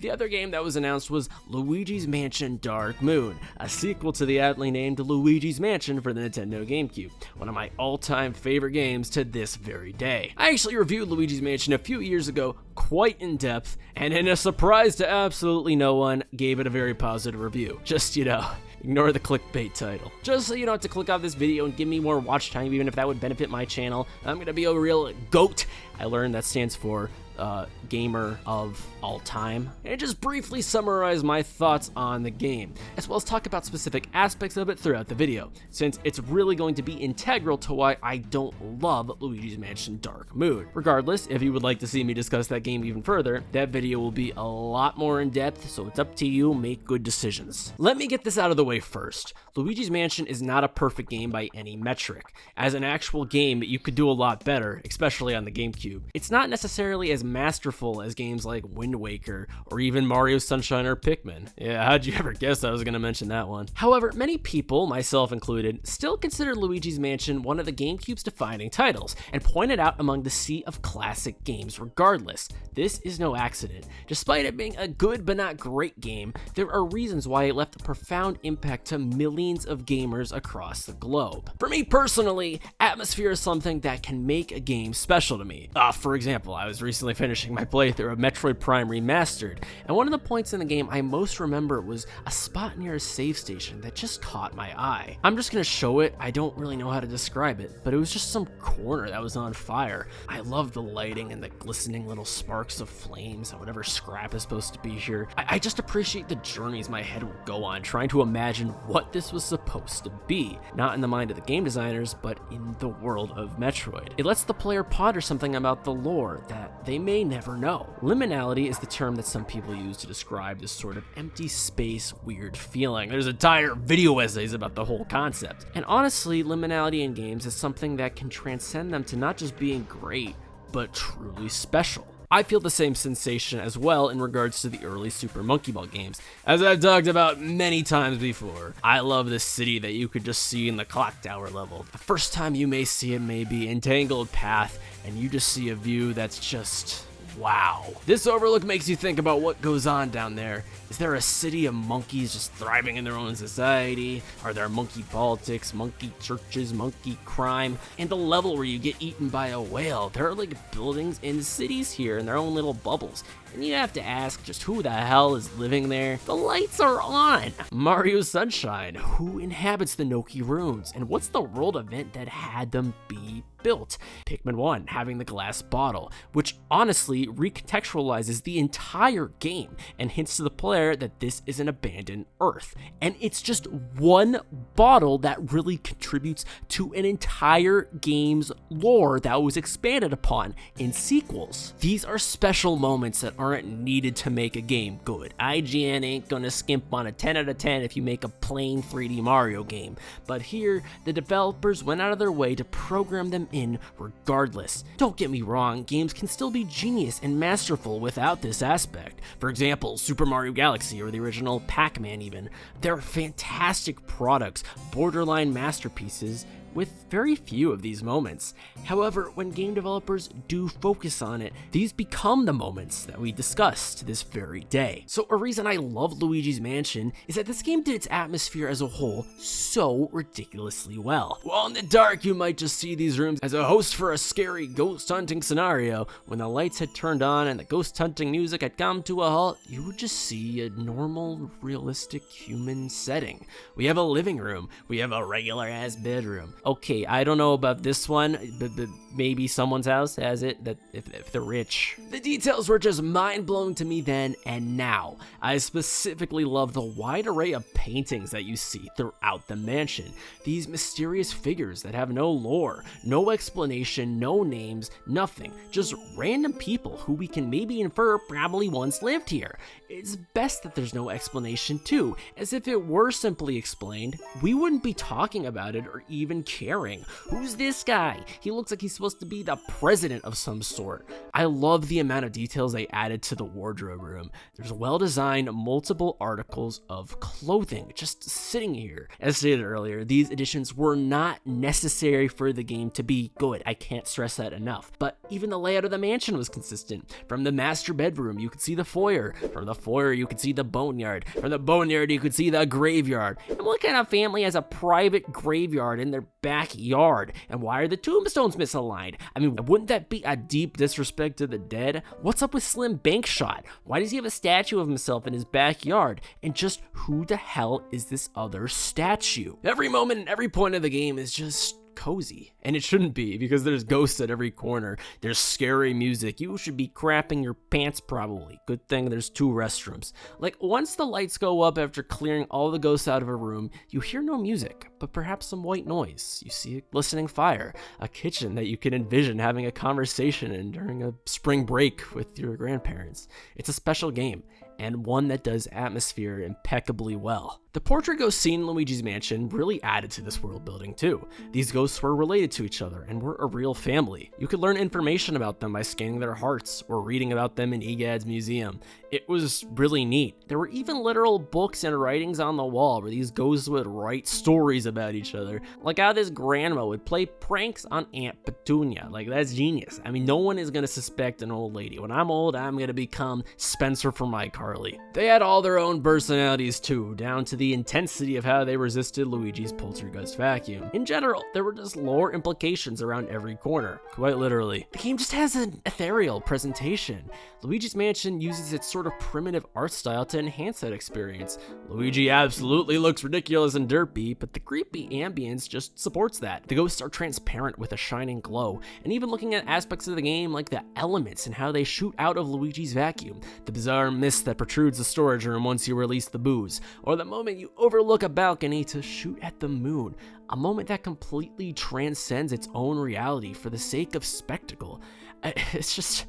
The other game that was announced was Luigi's Mansion Dark Moon, a sequel to the aptly named Luigi's Mansion for the Nintendo GameCube, one of my all-time favorite games to this very day. I actually reviewed Luigi's Mansion a few years ago, quite in depth, and in a surprise to absolutely no one, gave it a very positive review. Just, ignore the clickbait title. Just so you don't have to click off this video and give me more watch time, even if that would benefit my channel. I'm gonna be a real GOAT. I learned that stands for gamer of all time, and just briefly summarize my thoughts on the game, as well as talk about specific aspects of it throughout the video, since it's really going to be integral to why I don't love Luigi's Mansion Dark Moon. Regardless, if you would like to see me discuss that game even further, that video will be a lot more in depth, so it's up to you, make good decisions. Let me get this out of the way first. Luigi's Mansion is not a perfect game by any metric. As an actual game, you could do a lot better, especially on the GameCube. It's not necessarily as masterful as games like Wind Waker or even Mario Sunshine or Pikmin. Yeah, how'd you ever guess I was gonna mention that one? However, many people, myself included, still consider Luigi's Mansion one of the GameCube's defining titles and point it out among the sea of classic games regardless. This is no accident. Despite it being a good but not great game, there are reasons why it left a profound impact to millions of gamers across the globe. For me personally, atmosphere is something that can make a game special to me. For example, I was recently finishing my playthrough of Metroid Prime Remastered, and one of the points in the game I most remember was a spot near a save station that just caught my eye. I'm just gonna show it, I don't really know how to describe it, but it was just some corner that was on fire. I love the lighting and the glistening little sparks of flames and whatever scrap is supposed to be here. I just appreciate the journeys my head will go on trying to imagine what this was supposed to be, not in the mind of the game designers, but in the world of Metroid. It lets the player ponder something about the lore that they may never know. Liminality is the term that some people use to describe this sort of empty space, weird feeling. There's entire video essays about the whole concept. And honestly, liminality in games is something that can transcend them to not just being great, but truly special. I feel the same sensation as well in regards to the early Super Monkey Ball games. As I've talked about many times before, I love this city that you could just see in the clock tower level. The first time you may see it may be Entangled Path, and you just see a view that's just wow. This overlook makes you think about what goes on down there. Is there a city of monkeys just thriving in their own society? Are there monkey politics, monkey churches, monkey crime, and the level where you get eaten by a whale? There are like buildings in cities here in their own little bubbles. And you have to ask just who the hell is living there? The lights are on! Mario Sunshine, who inhabits the Noki ruins? And what's the world event that had them be built? Pikmin 1 having the glass bottle, which honestly recontextualizes the entire game and hints to the player that this is an abandoned Earth. And it's just one bottle that really contributes to an entire game's lore that was expanded upon in sequels. These are special moments that aren't needed to make a game good. IGN ain't gonna skimp on a 10 out of 10 if you make a plain 3D Mario game, but here, the developers went out of their way to program them in regardless. Don't get me wrong, games can still be genius and masterful without this aspect. For example, Super Mario Galaxy or the original Pac-Man even. They're fantastic products, borderline masterpieces, with very few of these moments. However, when game developers do focus on it, these become the moments that we discuss to this very day. So a reason I love Luigi's Mansion is that this game did its atmosphere as a whole so ridiculously well. While in the dark, you might just see these rooms as a host for a scary ghost hunting scenario. When the lights had turned on and the ghost hunting music had come to a halt, you would just see a normal, realistic human setting. We have a living room, we have a regular ass bedroom. Okay, I don't know about this one, but maybe someone's house has it, that if they're rich. The details were just mind-blowing to me then and now. I specifically love the wide array of paintings that you see throughout the mansion. These mysterious figures that have no lore, no explanation, no names, nothing. Just random people who we can maybe infer probably once lived here. It's best that there's no explanation too, as if it were simply explained, we wouldn't be talking about it or even caring. Who's this guy? He looks like he's supposed to be the president of some sort. I love the amount of details they added to the wardrobe room. There's well-designed multiple articles of clothing just sitting here. As stated earlier, these additions were not necessary for the game to be good. I can't stress that enough. But even the layout of the mansion was consistent. From the master bedroom, you could see the foyer. From the foyer, you could see the boneyard. From the boneyard, you could see the graveyard. And what kind of family has a private graveyard in their backyard? And why are the tombstones misaligned? I mean, wouldn't that be a deep disrespect to the dead? What's up with Slim Bankshot? Why does he have a statue of himself in his backyard? And just who the hell is this other statue? Every moment and every point of the game is just cozy, and it shouldn't be, because there's ghosts at every corner. There's scary music. You should be crapping your pants probably. Good thing there's 2 restrooms. Like, once the lights go up after clearing all the ghosts out of a room, you hear no music, but perhaps some white noise. You see a glistening fire, a kitchen that you can envision having a conversation in during a spring break with your grandparents. It's a special game, and one that does atmosphere impeccably well. The portrait ghost scene in Luigi's Mansion really added to this world building too. These ghosts were related to each other and were a real family. You could learn information about them by scanning their hearts or reading about them in EGAD's museum. It was really neat. There were even literal books and writings on the wall where these ghosts would write stories about each other, like how this grandma would play pranks on Aunt Petunia. Like, that's genius. I mean, no one is gonna suspect an old lady. When I'm old, I'm gonna become Spencer from iCarly. They had all their own personalities too, down to the intensity of how they resisted Luigi's poltergeist vacuum. In general, there were just lore implications around every corner, quite literally. The game just has an ethereal presentation. Luigi's Mansion uses its sort of primitive art style to enhance that experience. Luigi absolutely looks ridiculous and derpy, but the creepy ambience just supports that. The ghosts are transparent with a shining glow, and even looking at aspects of the game like the elements and how they shoot out of Luigi's vacuum, the bizarre mist that protrudes the storage room once you release the booze, or the moment you overlook a balcony to shoot at the moon, a moment that completely transcends its own reality for the sake of spectacle. It's just,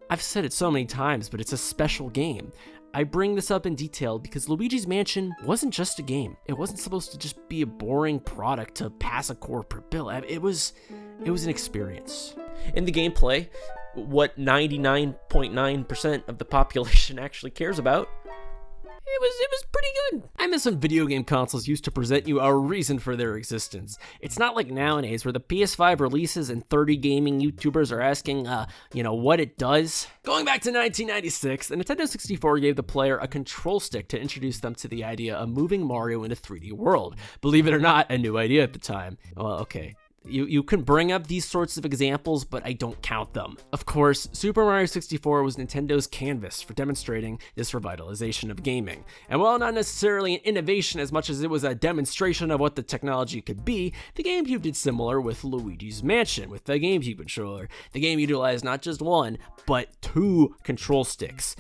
I've said it so many times, but it's a special game. I bring this up in detail because Luigi's Mansion wasn't just a game. It wasn't supposed to just be a boring product to pass a corporate bill. It was an experience. In the gameplay, what 99.9% of the population actually cares about, it was pretty good. I miss when video game consoles used to present you a reason for their existence. It's not like nowadays where the PS5 releases and 30 gaming YouTubers are asking, what it does. Going back to 1996, the Nintendo 64 gave the player a control stick to introduce them to the idea of moving Mario in a 3D world. Believe it or not, a new idea at the time. Well, okay. You can bring up these sorts of examples, but I don't count them. Of course, Super Mario 64 was Nintendo's canvas for demonstrating this revitalization of gaming. And while not necessarily an innovation as much as it was a demonstration of what the technology could be, the GameCube did similar with Luigi's Mansion with the GameCube controller. The game utilized not just one, but 2 control sticks.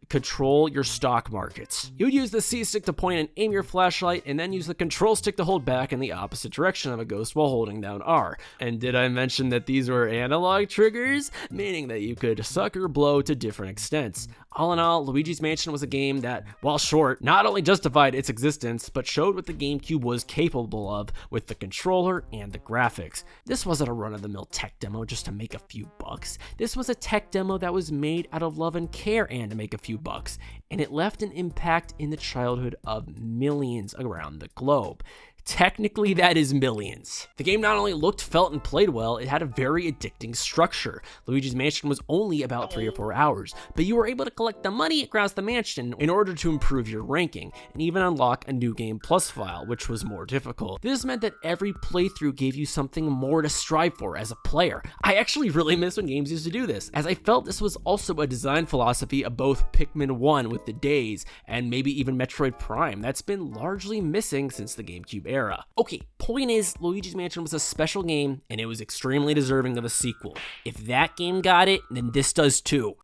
Control your stock markets. You would use the C stick to point and aim your flashlight, and then use the control stick to hold back in the opposite direction of a ghost while holding down R. And did I mention that these were analog triggers? Meaning that you could suck or blow to different extents. All in all, Luigi's Mansion was a game that, while short, not only justified its existence, but showed what the GameCube was capable of with the controller and the graphics. This wasn't a run-of-the-mill tech demo just to make a few bucks. This was a tech demo that was made out of love and care and to make a few bucks, and it left an impact in the childhood of millions around the globe. Technically, that is millions. The game not only looked, felt, and played well, it had a very addicting structure. Luigi's Mansion was only about 3 or 4 hours, but you were able to collect the money across the mansion in order to improve your ranking, and even unlock a New Game Plus file, which was more difficult. This meant that every playthrough gave you something more to strive for as a player. I actually really miss when games used to do this, as I felt this was also a design philosophy of both Pikmin 1 with the days, and maybe even Metroid Prime, that's been largely missing since the GameCube era. Okay, point is, Luigi's Mansion was a special game, and it was extremely deserving of a sequel. If that game got it, then this does too.